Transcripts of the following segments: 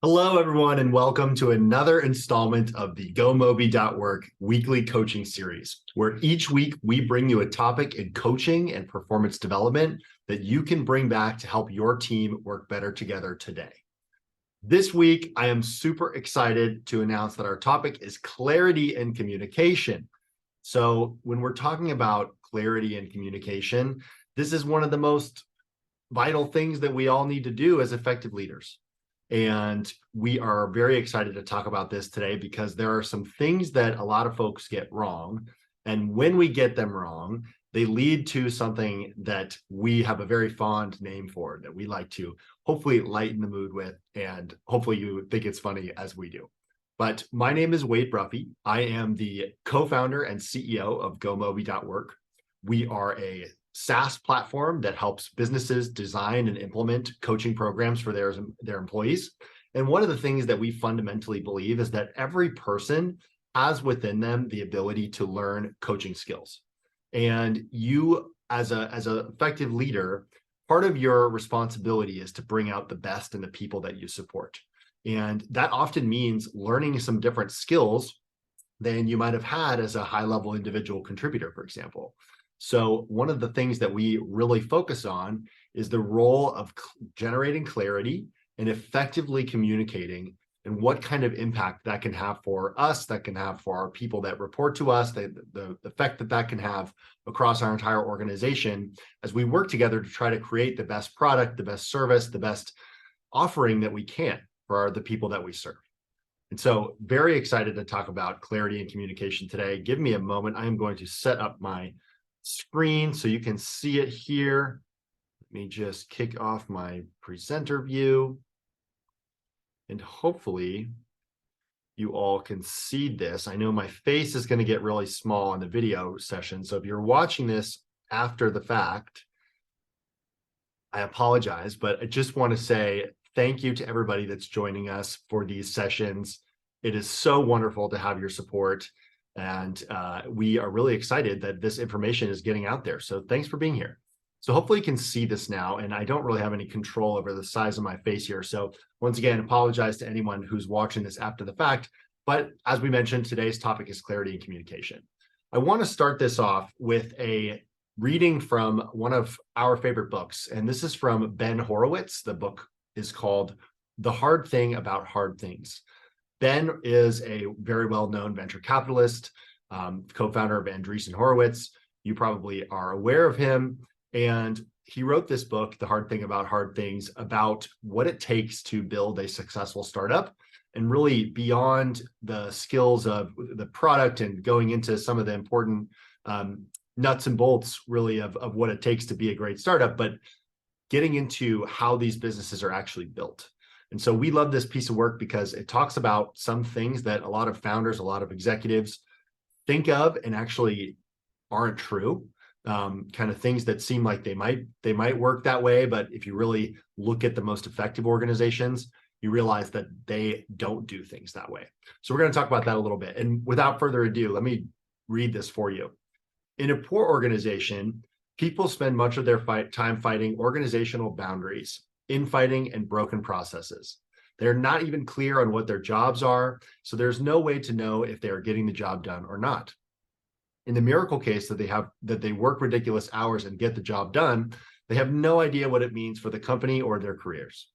Hello, everyone, and welcome to another installment of the GoMobi.work weekly coaching series, where each week we bring you a topic in coaching and performance development that you can bring back to help your team work better together today. This week, I am super excited to announce that our topic is clarity and communication. So when we're talking about clarity and communication, this is one of the most vital things that we all need to do as effective leaders. And we are very excited to talk about this today because there are some things that a lot of folks get wrong. And when we get them wrong, they lead to something that we have a very fond name for, that we like to hopefully lighten the mood with. And hopefully you think it's funny as we do. But my name is Wade Bruffy. I am the co-founder and CEO of GoMobi.work. We are a SaaS platform that helps businesses design and implement coaching programs for their employees. And one of the things that we fundamentally believe is that every person has within them the ability to learn coaching skills. And you, as an effective leader, part of your responsibility is to bring out the best in the people that you support. And that often means learning some different skills than you might have had as a high-level individual contributor, for example. So one of the things that we really focus on is the role of generating clarity and effectively communicating, and what kind of impact that can have for us, that can have for our people that report to us, the effect that that can have across our entire organization as we work together to try to create the best product, the best service, the best offering that we can for the people that we serve. And so very excited to talk about clarity and communication today. Give me a moment. I am going to set up my screen so you can see it here. Let me just kick off my presenter view. And hopefully you all can see this. I know my face is going to get really small in the video session. So if you're watching this after the fact, I apologize, but I just want to say thank you to everybody that's joining us for these sessions. It is so wonderful to have your support. And we are really excited that this information is getting out there. So thanks for being here. So hopefully you can see this now, and I don't really have any control over the size of my face here. So once again, apologize to anyone who's watching this after the fact. But as we mentioned, today's topic is clarity and communication. I want to start this off with a reading from one of our favorite books. And this is from Ben Horowitz. The book is called The Hard Thing About Hard Things. Ben is a very well-known venture capitalist, co-founder of Andreessen Horowitz. You probably are aware of him. And he wrote this book, The Hard Thing About Hard Things, about what it takes to build a successful startup, and really beyond the skills of the product and going into some of the important nuts and bolts, really, of what it takes to be a great startup, but getting into how these businesses are actually built. And so we love this piece of work because it talks about some things that a lot of founders, a lot of executives think of and actually aren't true. Kind of things that seem like they might work that way, but if you really look at the most effective organizations, you realize that they don't do things that way. So we're going to talk about that a little bit. And without further ado, let me read this for you. In a poor organization, people spend much of their time fighting organizational boundaries, infighting, and broken processes. They're not even clear on what their jobs are, so there's no way to know if they are getting the job done or not. In the miracle case that they work ridiculous hours and get the job done, they have no idea what it means for the company or their careers.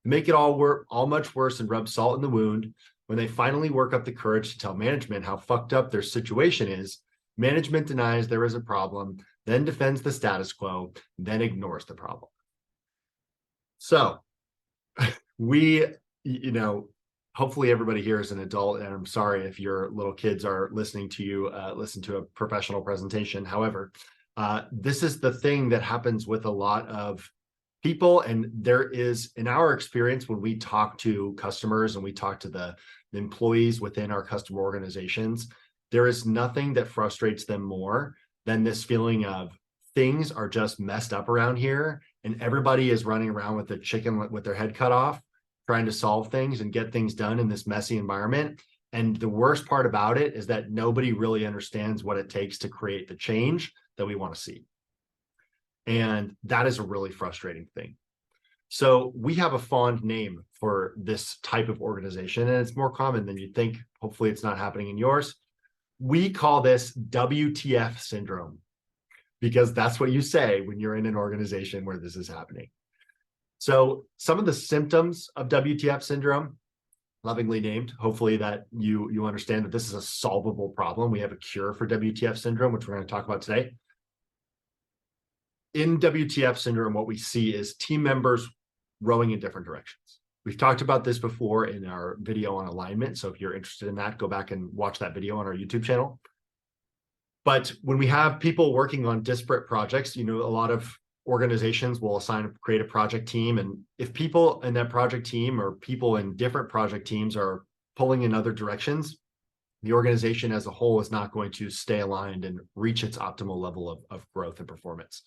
To make it all much worse and rub salt in the wound, when they finally work up the courage to tell management how fucked up their situation is, management denies there is a problem, then defends the status quo, then ignores the problem. So we, hopefully everybody here is an adult, and I'm sorry if your little kids are listening to you listen to a professional presentation. However, this is the thing that happens with a lot of people. And there is, in our experience, when we talk to customers and we talk to the employees within our customer organizations, there is nothing that frustrates them more than this feeling of things are just messed up around here, and everybody is running around with a chicken with their head cut off, trying to solve things and get things done in this messy environment. And the worst part about it is that nobody really understands what it takes to create the change that we want to see. And that is a really frustrating thing. So we have a fond name for this type of organization, and it's more common than you'd think. Hopefully it's not happening in yours. We call this WTF syndrome, because that's what you say when you're in an organization where this is happening. So some of the symptoms of WTF syndrome, lovingly named, hopefully that you understand that this is a solvable problem. We have a cure for WTF syndrome, which we're going to talk about today. In WTF syndrome, what we see is team members rowing in different directions. We've talked about this before in our video on alignment. So if you're interested in that, go back and watch that video on our YouTube channel. But when we have people working on disparate projects, a lot of organizations will create a project team. And if people in that project team or people in different project teams are pulling in other directions, the organization as a whole is not going to stay aligned and reach its optimal level of growth and performance.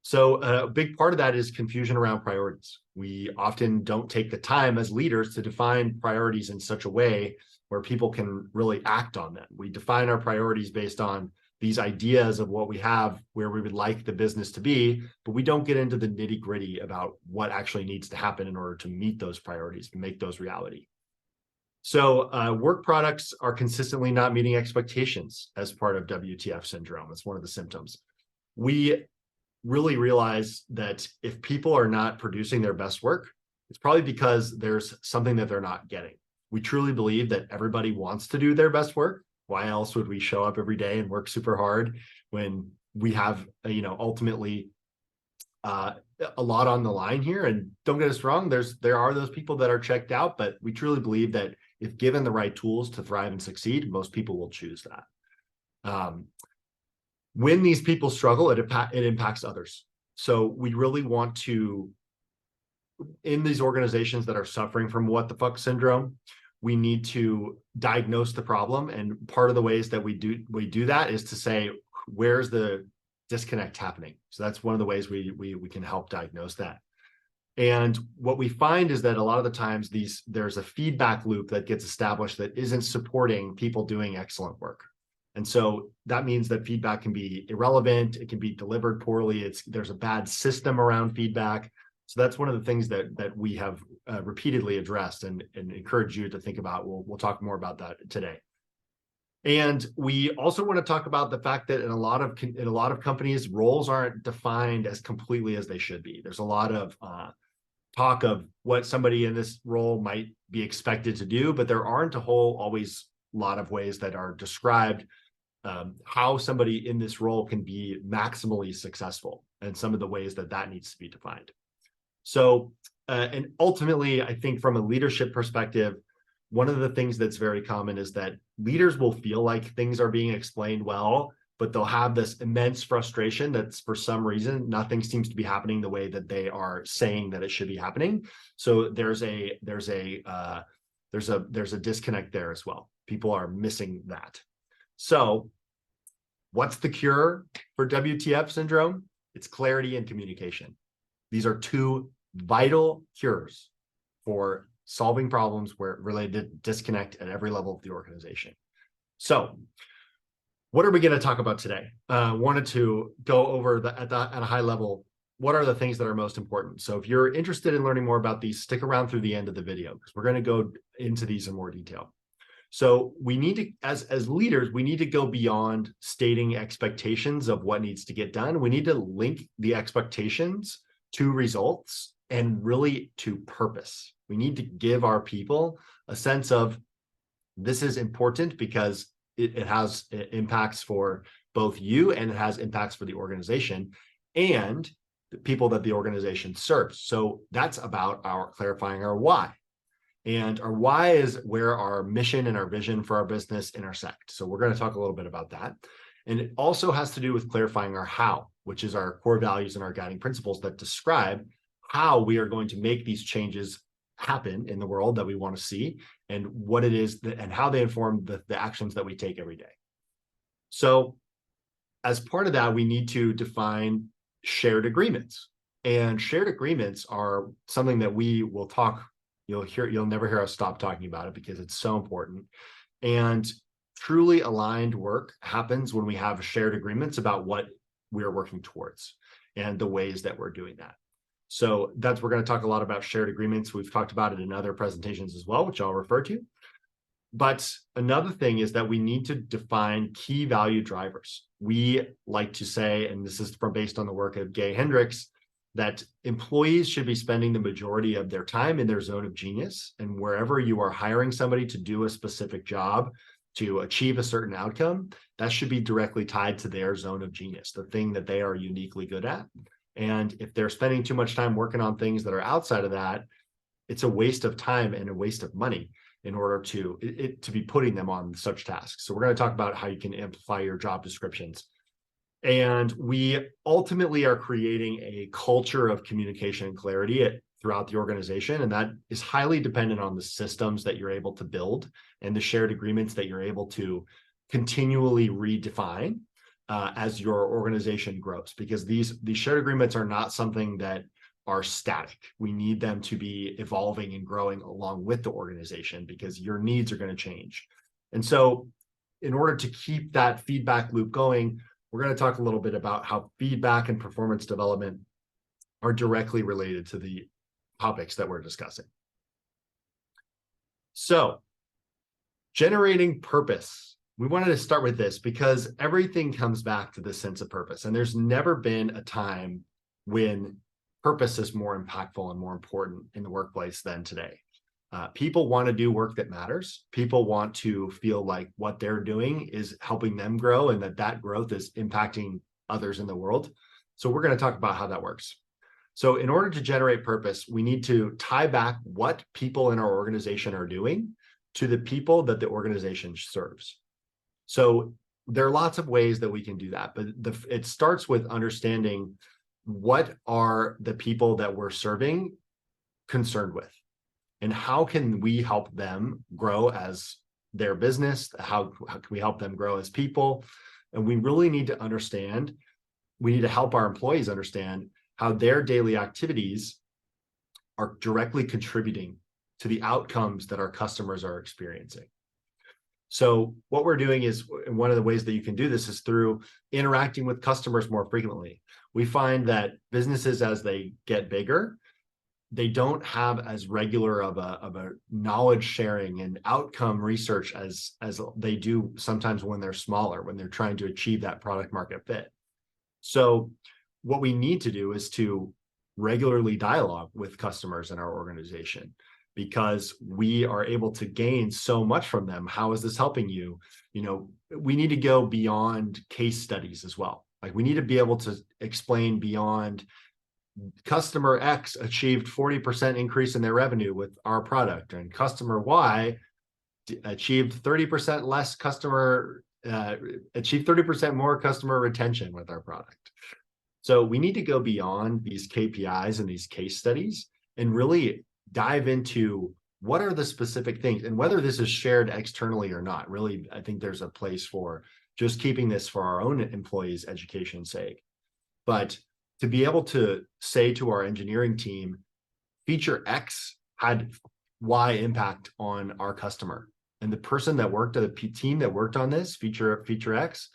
So a big part of that is confusion around priorities. We often don't take the time as leaders to define priorities in such a way where people can really act on them. We define our priorities based on these ideas of what we have, where we would like the business to be, but we don't get into the nitty-gritty about what actually needs to happen in order to meet those priorities and make those reality. So work products are consistently not meeting expectations as part of WTF syndrome. It's one of the symptoms. We really realize that if people are not producing their best work, it's probably because there's something that they're not getting. We truly believe that everybody wants to do their best work. Why else would we show up every day and work super hard when we have, ultimately a lot on the line here? And don't get us wrong, there are those people that are checked out, but we truly believe that if given the right tools to thrive and succeed, most people will choose that. When these people struggle, it impacts others. So we really want to, in these organizations that are suffering from what the fuck syndrome, we need to diagnose the problem. And part of the ways that we do that is to say, where's the disconnect happening? So that's one of the ways we can help diagnose that. And what we find is that a lot of the times there's a feedback loop that gets established that isn't supporting people doing excellent work. And so that means that feedback can be irrelevant. It can be delivered poorly. There's a bad system around feedback. So that's one of the things that we have repeatedly addressed and encourage you to think about. We'll talk more about that today. And we also want to talk about the fact that in a lot of companies, roles aren't defined as completely as they should be. There's a lot of talk of what somebody in this role might be expected to do, but there aren't always a lot of ways that are described how somebody in this role can be maximally successful, and some of the ways that needs to be defined. So, and ultimately, I think from a leadership perspective, one of the things that's very common is that leaders will feel like things are being explained well, but they'll have this immense frustration that's for some reason, nothing seems to be happening the way that they are saying that it should be happening. So there's a disconnect there as well. People are missing that. So what's the cure for WTF syndrome? It's clarity and communication. These are two vital cures for solving problems related to disconnect at every level of the organization. So what are we going to talk about today? Wanted to go over at a high level, what are the things that are most important? So if you're interested in learning more about these, stick around through the end of the video, because we're going to go into these in more detail. So we need to, as leaders, we need to go beyond stating expectations of what needs to get done. We need to link the expectations to results and really to purpose. We need to give our people a sense of this is important because it has impacts for both you and it has impacts for the organization and the people that the organization serves. So that's about clarifying our why. And our why is where our mission and our vision for our business intersect. So we're going to talk a little bit about that. And it also has to do with clarifying our how, which is our core values and our guiding principles that describe how we are going to make these changes happen in the world that we want to see, and what it is and how they inform the actions that we take every day. So as part of that, we need to define shared agreements. And shared agreements are something that we will talk. You'll never hear us stop talking about it because it's so important. And truly aligned work happens when we have shared agreements about what we're working towards and the ways that we're doing that. So we're going to talk a lot about shared agreements. We've talked about it in other presentations as well, which I'll refer to. But another thing is that we need to define key value drivers. We like to say, and this is based on the work of Gay Hendricks, that employees should be spending the majority of their time in their zone of genius. And wherever you are hiring somebody to do a specific job, to achieve a certain outcome, that should be directly tied to their zone of genius, the thing that they are uniquely good at. And if they're spending too much time working on things that are outside of that, it's a waste of time and a waste of money in order to be putting them on such tasks. So we're going to talk about how you can amplify your job descriptions. And we ultimately are creating a culture of communication and clarity throughout the organization. And that is highly dependent on the systems that you're able to build and the shared agreements that you're able to continually redefine as your organization grows, because these shared agreements are not something that are static. We need them to be evolving and growing along with the organization, because your needs are going to change. And so in order to keep that feedback loop going, we're going to talk a little bit about how feedback and performance development are directly related to the topics that we're discussing. So generating purpose. We wanted to start with this because everything comes back to this sense of purpose. And there's never been a time when purpose is more impactful and more important in the workplace than today. People want to do work that matters. People want to feel like what they're doing is helping them grow and that growth is impacting others in the world. So we're going to talk about how that works. So in order to generate purpose, we need to tie back what people in our organization are doing to the people that the organization serves. So there are lots of ways that we can do that, but it starts with understanding what are the people that we're serving concerned with, and how can we help them grow as their business? How can we help them grow as people? And we really need to understand, we need to help our employees understand how their daily activities are directly contributing to the outcomes that our customers are experiencing. So what we're doing is, and one of the ways that you can do this is through interacting with customers more frequently. We find that businesses, as they get bigger, they don't have as regular of a knowledge sharing and outcome research as they do sometimes when they're smaller, when they're trying to achieve that product market fit. So what we need to do is to regularly dialogue with customers in our organization, because we are able to gain so much from them. How is this helping you? We need to go beyond case studies as well. Like, we need to be able to explain beyond customer X achieved 40% increase in their revenue with our product, and customer Y achieved 30% less achieved 30% more customer retention with our product. So we need to go beyond these KPIs and these case studies and really dive into what are the specific things, and whether this is shared externally or not. Really, I think there's a place for just keeping this for our own employees' education's sake. But to be able to say to our engineering team, feature X had Y impact on our customer, and the person that worked, the team that worked on this feature X,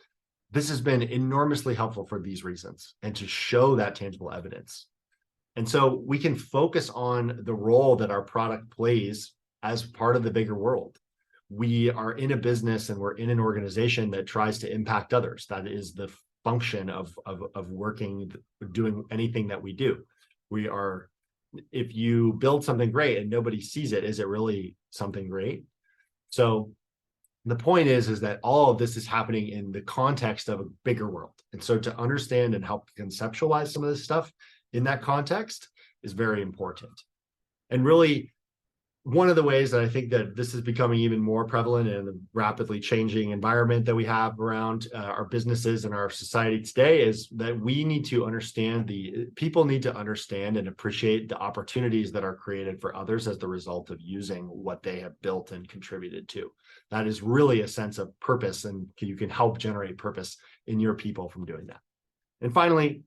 this has been enormously helpful for these reasons, and to show that tangible evidence. And so we can focus on the role that our product plays as part of the bigger world. We are in a business and we're in an organization that tries to impact others. That is the function of working, doing anything that we do. If you build something great and nobody sees it, is it really something great? So the point is that all of this is happening in the context of a bigger world. And so to understand and help conceptualize some of this stuff in that context is very important. And really, one of the ways that I think that this is becoming even more prevalent in the rapidly changing environment that we have around our businesses and our society today is that we need to understand, people need to understand and appreciate the opportunities that are created for others as the result of using what they have built and contributed to. That is really a sense of purpose, and you can help generate purpose in your people from doing that. And finally,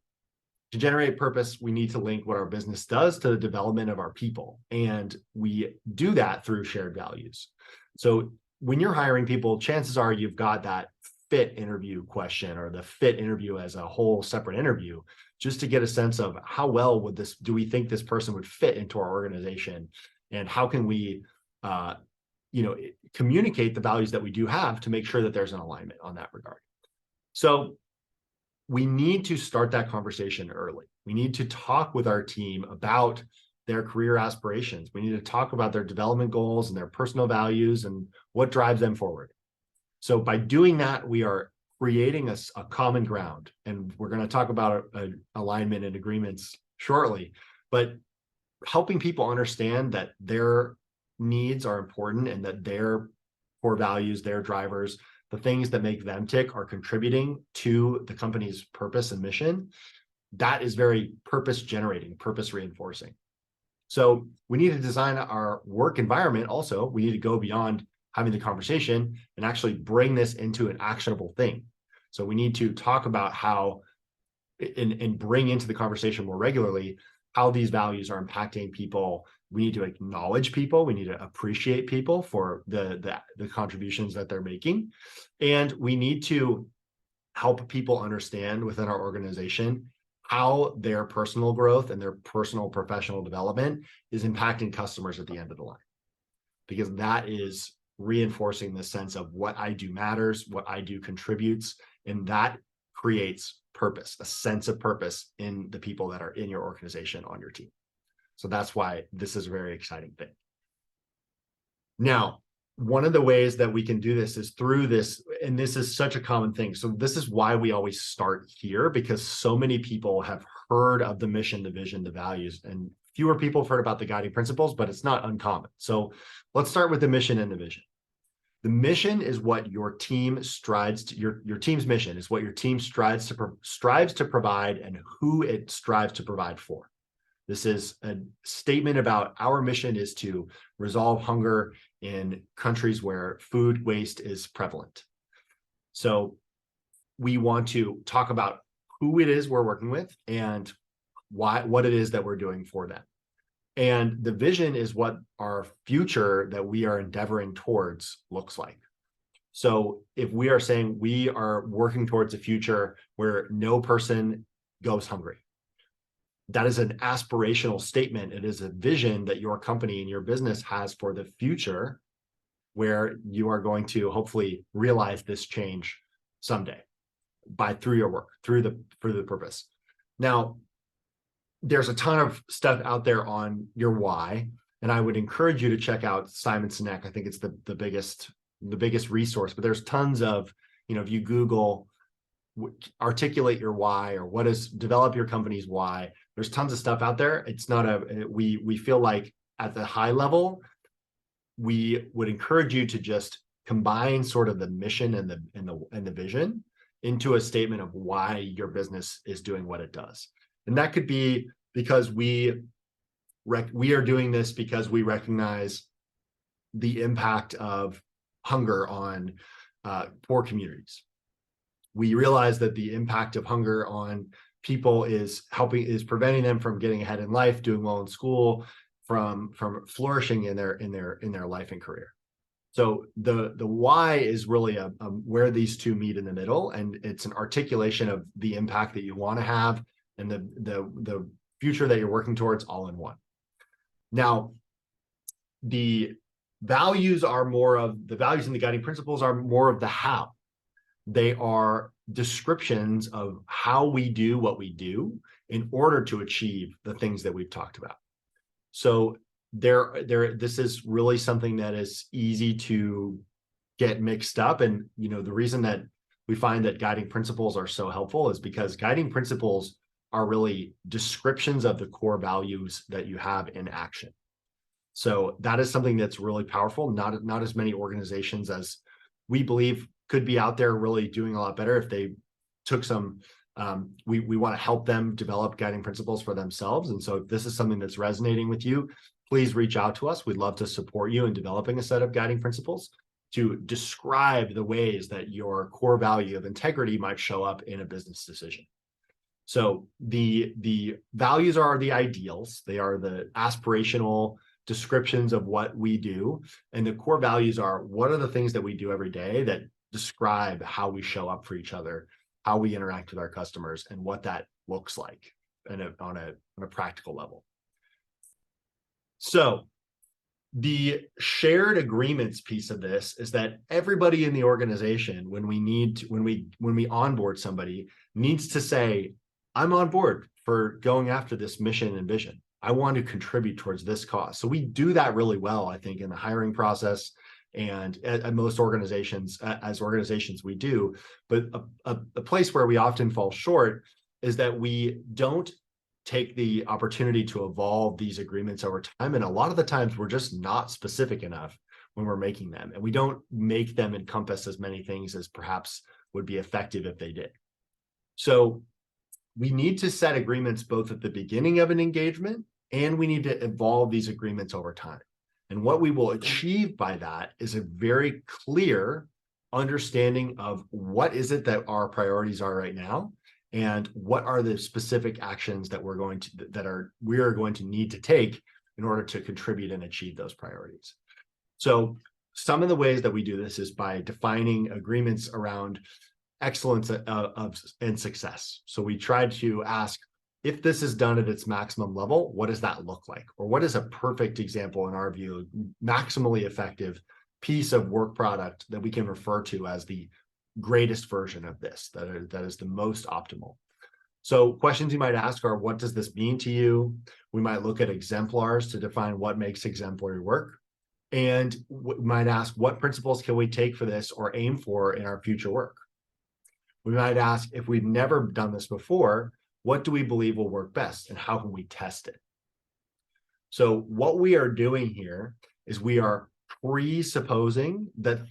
to generate purpose, we need to link what our business does to the development of our people. And we do that through shared values. So when you're hiring people, chances are you've got that fit interview question, or the fit interview as a whole separate interview, just to get a sense of how well do we think this person would fit into our organization, and how can we, communicate the values that we do have to make sure that there's an alignment on that regard. So we need to start that conversation early. We need to talk with our team about their career aspirations. We need to talk about their development goals and their personal values and what drives them forward. So by doing that, we are creating a common ground. And we're going to talk about alignment and agreements shortly, but helping people understand that their needs are important and that their core values, their drivers, the things that make them tick are contributing to the company's purpose and mission. That is very purpose generating, purpose reinforcing. So we need to design our work environment. Also, we need to go beyond having the conversation and actually bring this into an actionable thing. So we need to talk about how and bring into the conversation more regularly how these values are impacting people. We need to acknowledge people. We need to appreciate people for the contributions that they're making. And we need to help people understand within our organization how their personal growth and their personal professional development is impacting customers at the end of the line. Because that is reinforcing the sense of what I do matters, what I do contributes, and that creates purpose, a sense of purpose in the people that are in your organization, on your team. So that's why this is a very exciting thing. Now, one of the ways that we can do this is through this, and this is such a common thing. So this is why we always start here, because so many people have heard of the mission, the vision, the values, and fewer people have heard about the guiding principles, but it's not uncommon. So let's start with the mission and the vision. The mission is what your team strives to, your team's mission is what your team strives to provide and who it strives to provide for. This is a statement about our mission is to resolve hunger in countries where food waste is prevalent. So we want to talk about who it is we're working with and what it is that we're doing for them. And the vision is what our future that we are endeavoring towards looks like. So if we are saying we are working towards a future where no person goes hungry, that is an aspirational statement. It is a vision that your company and your business has for the future, where you are going to hopefully realize this change someday through your work, through the purpose. Now, there's a ton of stuff out there on your why, and I would encourage you to check out Simon Sinek. I think it's the biggest resource, but there's tons of, if you Google articulate your why or develop your company's why, there's tons of stuff out there. It's not we feel like at the high level, we would encourage you to just combine sort of the mission and the vision into a statement of why your business is doing what it does. And that could be because we are doing this because we recognize the impact of hunger on poor communities. We realize that the impact of hunger on people is preventing them from getting ahead in life, doing well in school, from flourishing in their life and career. So the why is really where these two meet in the middle, and it's an articulation of the impact that you want to have and the future that you're working towards all in one. Now, the values in the guiding principles are more of the how. They are descriptions of how we do what we do in order to achieve the things that we've talked about. So this is really something that is easy to get mixed up. And the reason that we find that guiding principles are so helpful is because guiding principles are really descriptions of the core values that you have in action. So that is something that's really powerful. Not as many organizations as we believe could be out there really doing a lot better if they took some, we want to help them develop guiding principles for themselves. And so if this is something that's resonating with you, please reach out to us. We'd love to support you in developing a set of guiding principles to describe the ways that your core value of integrity might show up in a business decision. So the values are the ideals. They are the aspirational descriptions of what we do. And the core values are what are the things that we do every day that describe how we show up for each other, how we interact with our customers, and what that looks like on a practical level. So the shared agreements piece of this is that everybody in the organization, when we onboard somebody, needs to say, I'm on board for going after this mission and vision. I want to contribute towards this cause. So we do that really well, I think, in the hiring process, and at most organizations, as organizations we do. But a place where we often fall short is that we don't take the opportunity to evolve these agreements over time. And a lot of the times we're just not specific enough when we're making them. And we don't make them encompass as many things as perhaps would be effective if they did. So we need to set agreements both at the beginning of an engagement, and we need to evolve these agreements over time. And what we will achieve by that is a very clear understanding of what is it that our priorities are right now, and what are the specific actions that we are going to need to take in order to contribute and achieve those priorities. So some of the ways that we do this is by defining agreements around excellence and success. So we try to ask, if this is done at its maximum level, what does that look like? Or what is a perfect example, in our view, maximally effective piece of work product that we can refer to as the greatest version of this, that is the most optimal? So questions you might ask are, what does this mean to you? We might look at exemplars to define what makes exemplary work. And we might ask, what principles can we take for this or aim for in our future work? We might ask, if we've never done this before, what do we believe will work best, and how can we test it? So what we are doing here is we are presupposing that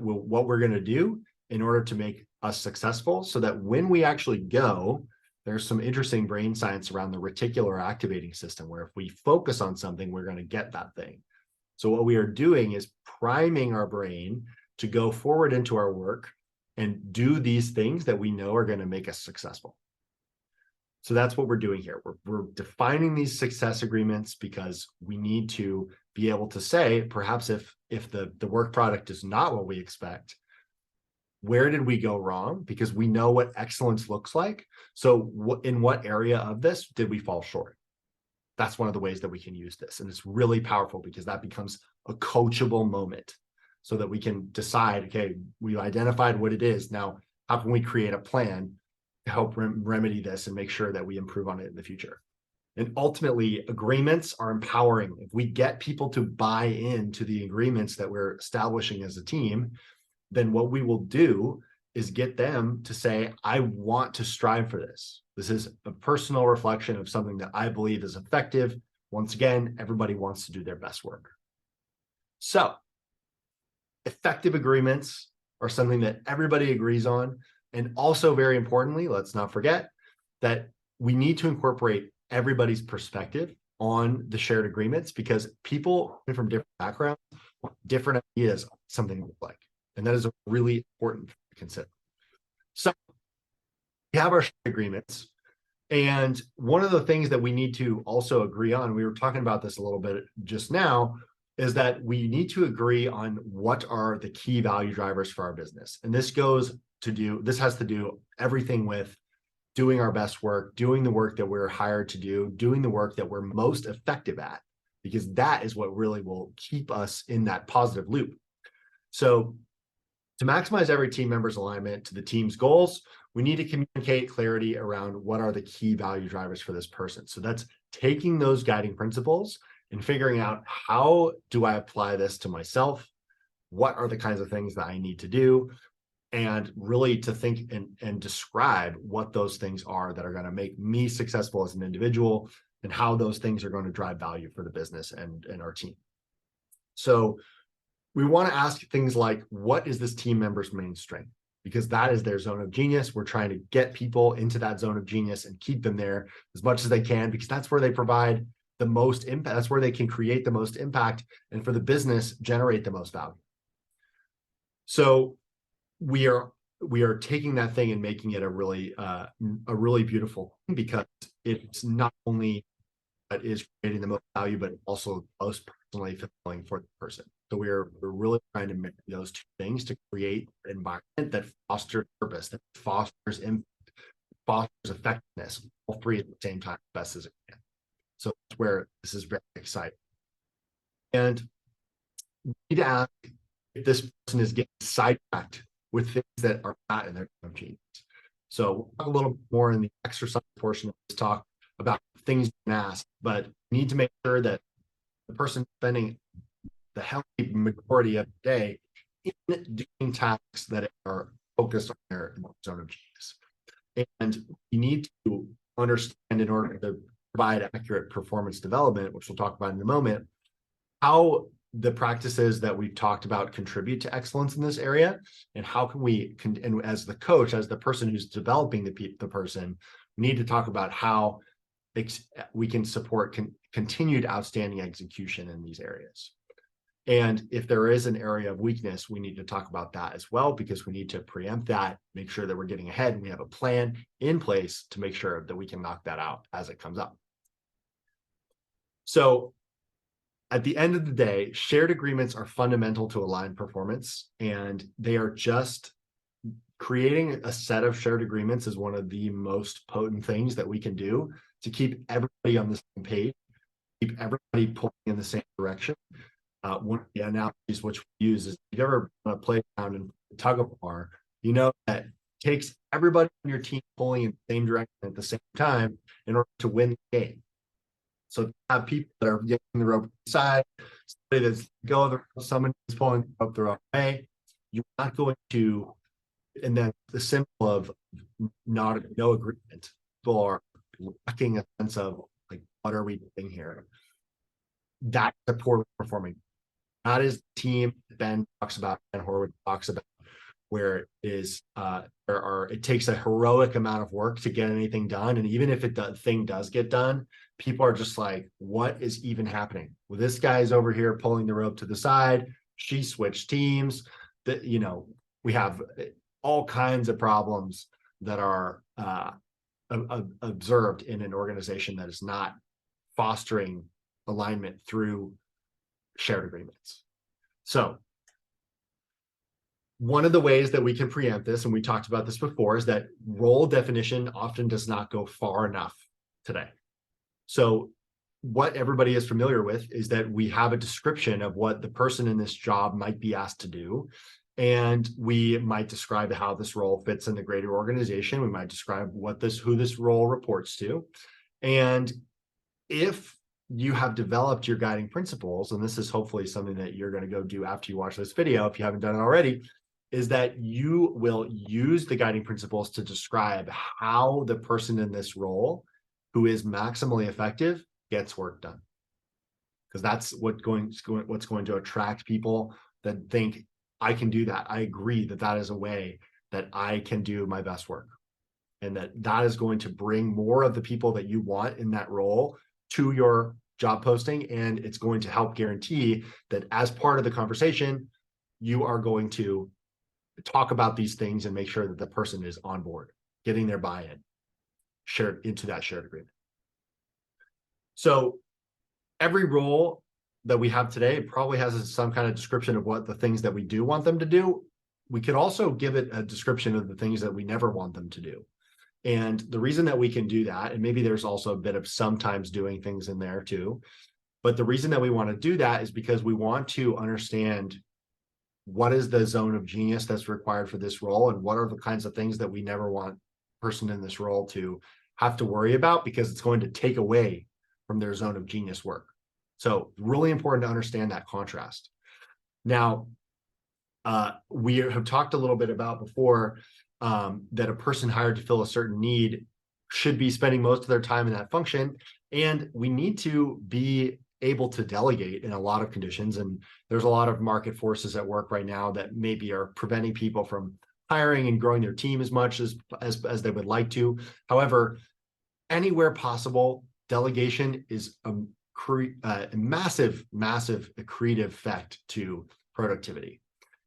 what we're going to do in order to make us successful, so that when we actually go, there's some interesting brain science around the reticular activating system, where if we focus on something, we're going to get that thing. So what we are doing is priming our brain to go forward into our work and do these things that we know are going to make us successful. So that's what we're doing here. We're defining these success agreements because we need to be able to say, perhaps if the work product is not what we expect, where did we go wrong? Because we know what excellence looks like. So in what area of this did we fall short? That's one of the ways that we can use this. And it's really powerful because that becomes a coachable moment, so that we can decide, okay, we identified what it is. Now, how can we create a plan to help remedy this and make sure that we improve on it in the future? And ultimately, agreements are empowering. If we get people to buy into the agreements that we're establishing as a team, then what we will do is get them to say, I want to strive for this. This is a personal reflection of something that I believe is effective. Once again, everybody wants to do their best work. So effective agreements are something that everybody agrees on. And also, very importantly, let's not forget that we need to incorporate everybody's perspective on the shared agreements, because people from different backgrounds want different ideas on something look like. And that is really important to consider. So we have our shared agreements. And one of the things that we need to also agree on, we were talking about this a little bit just now, is that we need to agree on what are the key value drivers for our business. And this has to do everything with doing our best work, doing the work that we're hired to do, doing the work that we're most effective at, because that is what really will keep us in that positive loop. So to maximize every team member's alignment to the team's goals, we need to communicate clarity around what are the key value drivers for this person. So that's taking those guiding principles and figuring out, how do I apply this to myself? What are the kinds of things that I need to do? And really to think and describe what those things are that are going to make me successful as an individual, and how those things are going to drive value for the business and our team. So we want to ask things like, what is this team member's main strength? Because that is their zone of genius. We're trying to get people into that zone of genius and keep them there as much as they can, because that's where they provide the most impact. That's where they can create the most impact, and for the business, generate the most value. So we are taking that thing and making it a really beautiful thing, because it's not only that is creating the most value, but also most personally fulfilling for the person. So we're really trying to make those two things to create an environment that fosters purpose, that fosters impact, fosters effectiveness, all three at the same time, best as it can. So that's where this is very exciting. And we need to ask if this person is getting sidetracked with things that are not in their genius. So we'll talk a little bit more in the exercise portion of this talk about things you can ask, but you need to make sure that the person spending the healthy majority of the day in doing tasks that are focused on their zone of genius. And you need to understand, in order to provide accurate performance development, which we'll talk about in a moment, how the practices that we've talked about contribute to excellence in this area, and how can we, and as the coach, as the person who's developing the person, we need to talk about how we can support continued outstanding execution in these areas. And if there is an area of weakness, we need to talk about that as well, because we need to preempt that, make sure that we're getting ahead and we have a plan in place to make sure that we can knock that out as it comes up. So at the end of the day, shared agreements are fundamental to aligned performance, and they are just creating a set of shared agreements is one of the most potent things that we can do to keep everybody on the same page, keep everybody pulling in the same direction. One of the analogies which we use is, if you ever want to play around in tug of war, you know that it takes everybody on your team pulling in the same direction at the same time in order to win the game. So to have people that are getting the rope side, somebody that's go the rope, someone is pulling the rope the wrong way, you're not going to, and then the symbol of no agreement, people are lacking a sense of like, what are we doing here? That's a poor performing. That is the team Ben talks about, and Horowitz talks about, where it is it takes a heroic amount of work to get anything done, and even if the thing does get done, people are just like, what is even happening? Well, this guy's over here pulling the rope to the side, she switched teams. That, you know, we have all kinds of problems that are observed in an organization that is not fostering alignment through shared agreements. So one of the ways that we can preempt this, and we talked about this before, is that role definition often does not go far enough today. So what everybody is familiar with is that we have a description of what the person in this job might be asked to do. And we might describe how this role fits in the greater organization. We might describe who this role reports to. And if you have developed your guiding principles, and this is hopefully something that you're going to go do after you watch this video, if you haven't done it already, is that you will use the guiding principles to describe how the person in this role who is maximally effective gets work done. Because that's what's going to attract people that think, I can do that. I agree that that is a way that I can do my best work. And that is going to bring more of the people that you want in that role to your job posting. And it's going to help guarantee that as part of the conversation, you are going to talk about these things and make sure that the person is on board, getting their buy-in shared into that shared agreement. So every role that we have today probably has some kind of description of what the things that we do want them to do. We could also give it a description of the things that we never want them to do. And the reason that we can do that, and maybe there's also a bit of sometimes doing things in there too, but the reason that we want to do that is because we want to understand what is the zone of genius that's required for this role, and what are the kinds of things that we never want a person in this role to have to worry about, because it's going to take away from their zone of genius work. So really important to understand that contrast. Now, we have talked a little bit about before that a person hired to fill a certain need should be spending most of their time in that function. And we need to be able to delegate in a lot of conditions. And there's a lot of market forces at work right now that maybe are preventing people from hiring and growing their team as much as they would like to. However, anywhere possible, delegation is a massive accretive effect to productivity.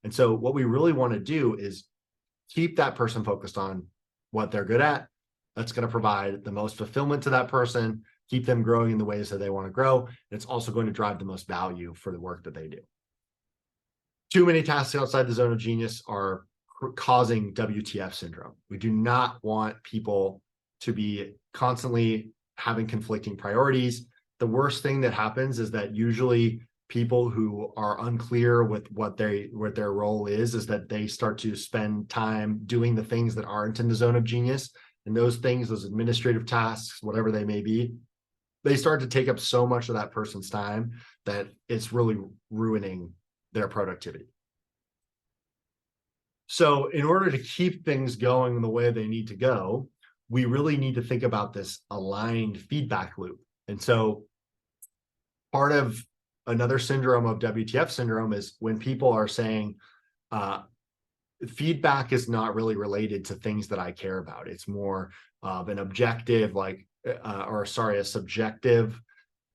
And so what we really want to do is keep that person focused on what they're good at. That's going to provide the most fulfillment to that person, keep them growing in the ways that they want to grow. And it's also going to drive the most value for the work that they do. Too many tasks outside the zone of genius are causing WTF syndrome. We do not want people to be constantly having conflicting priorities. The worst thing that happens is that usually people who are unclear with what their role is that they start to spend time doing the things that aren't in the zone of genius. And those things, those administrative tasks, whatever they may be, they start to take up so much of that person's time that it's really ruining their productivity. So in order to keep things going the way they need to go, we really need to think about this aligned feedback loop. And so part of another syndrome of WTF syndrome is when people are saying, feedback is not really related to things that I care about. It's more of an objective, a subjective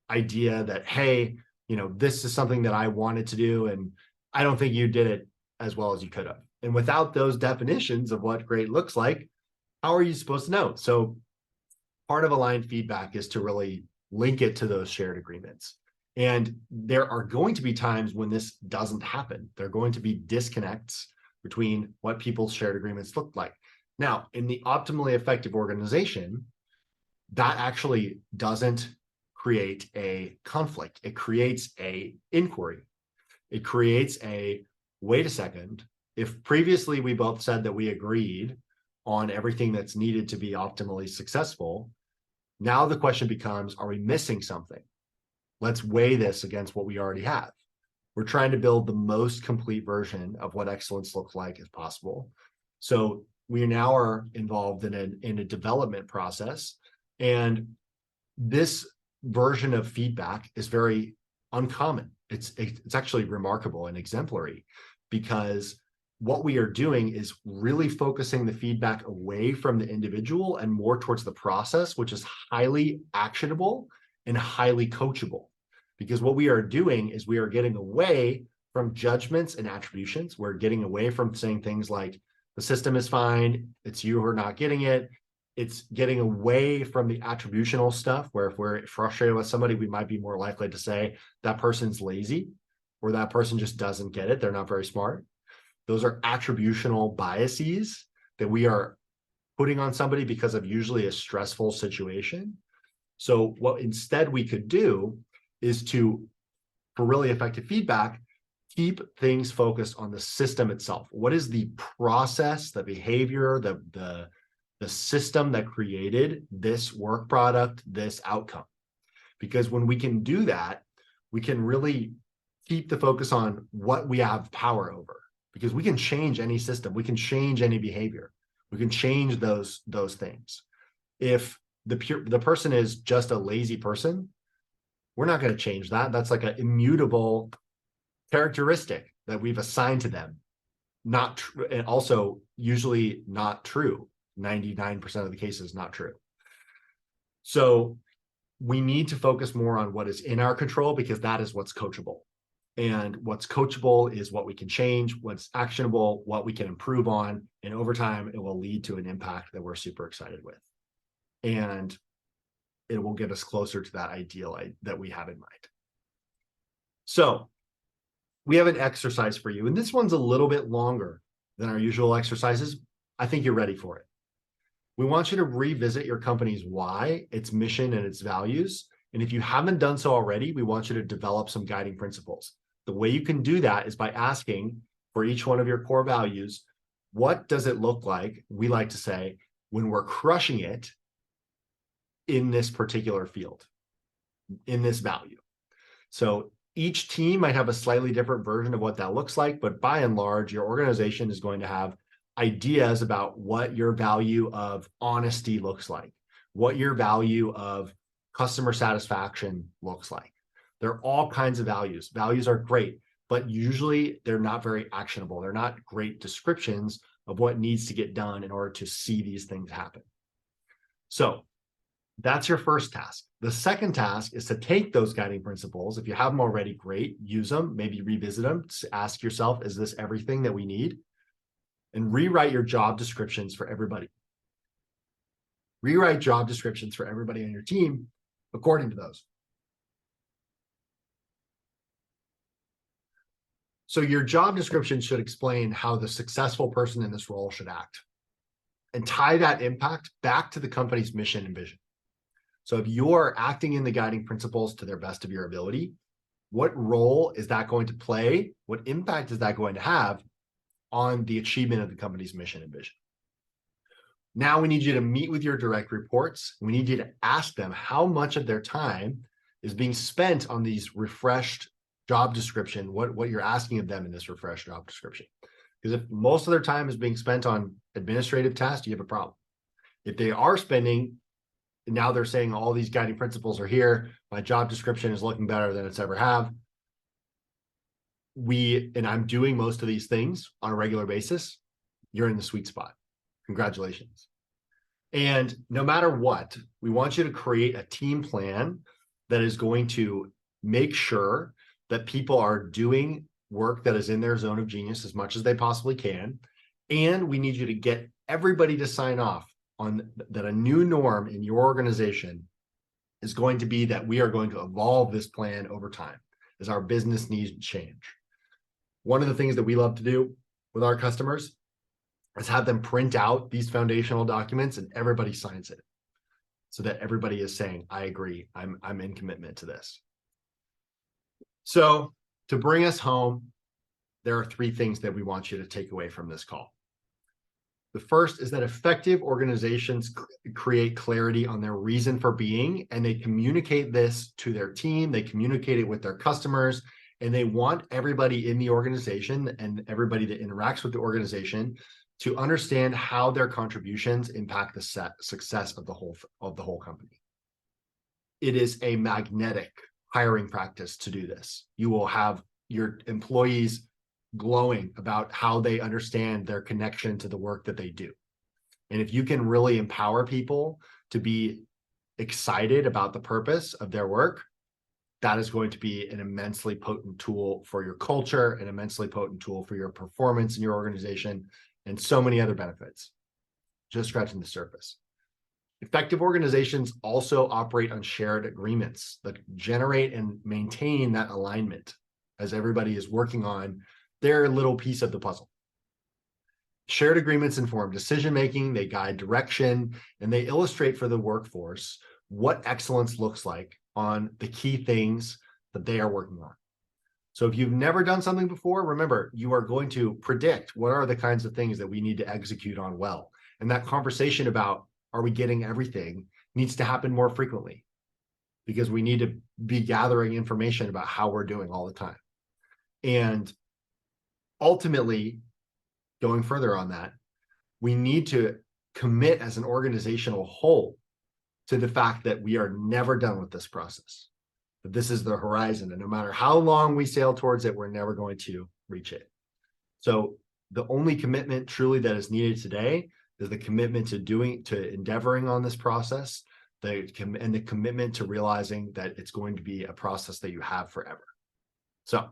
idea that, hey, this is something that I wanted to do, and I don't think you did it as well as you could have. And without those definitions of what great looks like, how are you supposed to know? So part of aligned feedback is to really link it to those shared agreements. And there are going to be times when this doesn't happen. There are going to be disconnects between what people's shared agreements look like. Now, in the optimally effective organization, that actually doesn't create a conflict. It creates a inquiry. It creates a, wait a second, if previously we both said that we agreed on everything that's needed to be optimally successful, now the question becomes, are we missing something? Let's weigh this against what we already have. We're trying to build the most complete version of what excellence looks like as possible. So we now are involved in a development process. And this version of feedback is very uncommon. It's actually remarkable and exemplary, because what we are doing is really focusing the feedback away from the individual and more towards the process, which is highly actionable and highly coachable. Because what we are doing is we are getting away from judgments and attributions. We're getting away from saying things like, the system is fine, it's you who are not getting it. It's getting away from the attributional stuff, where if we're frustrated with somebody, we might be more likely to say that person's lazy, or that person just doesn't get it, they're not very smart. Those are attributional biases that we are putting on somebody because of usually a stressful situation. So what instead we could do is to, for really effective feedback, keep things focused on the system itself. What is the process, the behavior, the system that created this work product, this outcome? Because when we can do that, we can really keep the focus on what we have power over. Because we can change any system, we can change any behavior, we can change those things. If the person is just a lazy person, we're not going to change that. That's like an immutable characteristic that we've assigned to them. Not true, and also usually not true. 99% of the cases not true. So we need to focus more on what is in our control, because that is what's coachable. And what's coachable is what we can change, what's actionable, what we can improve on. And over time, it will lead to an impact that we're super excited with. And it will get us closer to that ideal that we have in mind. So we have an exercise for you. And this one's a little bit longer than our usual exercises. I think you're ready for it. We want you to revisit your company's why, its mission, and its values. And if you haven't done so already, we want you to develop some guiding principles. The way you can do that is by asking for each one of your core values, what does it look like, we like to say, when we're crushing it in this particular field, in this value? So each team might have a slightly different version of what that looks like, but by and large, your organization is going to have ideas about what your value of honesty looks like, what your value of customer satisfaction looks like. There are all kinds of values. Values are great, but usually they're not very actionable. They're not great descriptions of what needs to get done in order to see these things happen. So that's your first task. The second task is to take those guiding principles. If you have them already, great, use them, maybe revisit them, ask yourself, is this everything that we need? And rewrite your job descriptions for everybody. Rewrite job descriptions for everybody on your team according to those. So your job description should explain how the successful person in this role should act. and tie that impact back to the company's mission and vision. So if you're acting in the guiding principles to their best of your ability, what role is that going to play? What impact is that going to have on the achievement of the company's mission and vision? Now we need you to meet with your direct reports. We need you to ask them how much of their time is being spent on these refreshed job description, what you're asking of them in this refreshed job description. Because if most of their time is being spent on administrative tasks, you have a problem. If they are spending, and now they're saying all these guiding principles are here, my job description is looking better than it's ever have. And I'm doing most of these things on a regular basis, you're in the sweet spot. Congratulations. And no matter what, we want you to create a team plan that is going to make sure that people are doing work that is in their zone of genius as much as they possibly can. And we need you to get everybody to sign off on that a new norm in your organization is going to be that we are going to evolve this plan over time as our business needs change. One of the things that we love to do with our customers is have them print out these foundational documents and everybody signs it so that everybody is saying, I agree, I'm in commitment to this. So to bring us home, there are 3 things that we want you to take away from this call. The first is that effective organizations create clarity on their reason for being, and they communicate this to their team, they communicate it with their customers, and they want everybody in the organization and everybody that interacts with the organization to understand how their contributions impact the success of the whole company. It is a magnetic hiring practice to do this. You will have your employees glowing about how they understand their connection to the work that they do. And if you can really empower people to be excited about the purpose of their work, that is going to be an immensely potent tool for your culture, an immensely potent tool for your performance in your organization, and so many other benefits, just scratching the surface. Effective organizations also operate on shared agreements that generate and maintain that alignment as everybody is working on their little piece of the puzzle. Shared agreements inform decision-making, they guide direction, and they illustrate for the workforce what excellence looks like on the key things that they are working on. So if you've never done something before, remember, you are going to predict what are the kinds of things that we need to execute on well. And that conversation about, are we getting everything, needs to happen more frequently because we need to be gathering information about how we're doing all the time. And ultimately, going further on that, we need to commit as an organizational whole to the fact that we are never done with this process. That this is the horizon, and no matter how long we sail towards it, we're never going to reach it. So the only commitment truly that is needed today is the commitment to endeavoring on this process, and the commitment to realizing that it's going to be a process that you have forever. So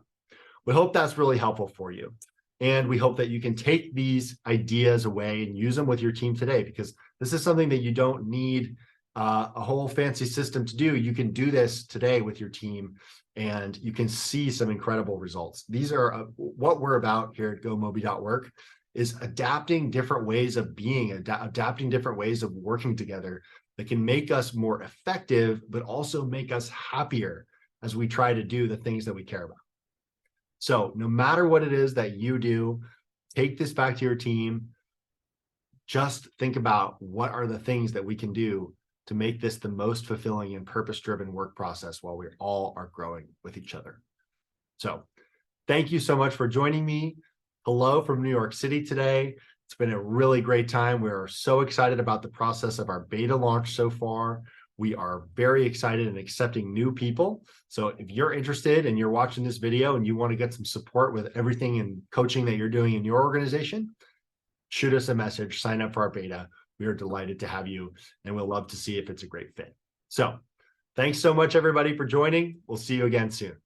we hope that's really helpful for you. And we hope that you can take these ideas away and use them with your team today, because this is something that you don't need a whole fancy system to do. You can do this today with your team, and you can see some incredible results. These are what we're about here at GoMobi.work, is adapting different ways of being, adapting different ways of working together that can make us more effective, but also make us happier as we try to do the things that we care about. So no matter what it is that you do, take this back to your team. Just think about what are the things that we can do to make this the most fulfilling and purpose-driven work process while we all are growing with each other. So thank you so much for joining me. Hello from New York City today. It's been a really great time. We are so excited about the process of our beta launch so far. We are very excited and accepting new people. So if you're interested and you're watching this video and you want to get some support with everything and coaching that you're doing in your organization, shoot us a message, sign up for our beta. We are delighted to have you, and we'll love to see if it's a great fit. So thanks so much, everybody, for joining. We'll see you again soon.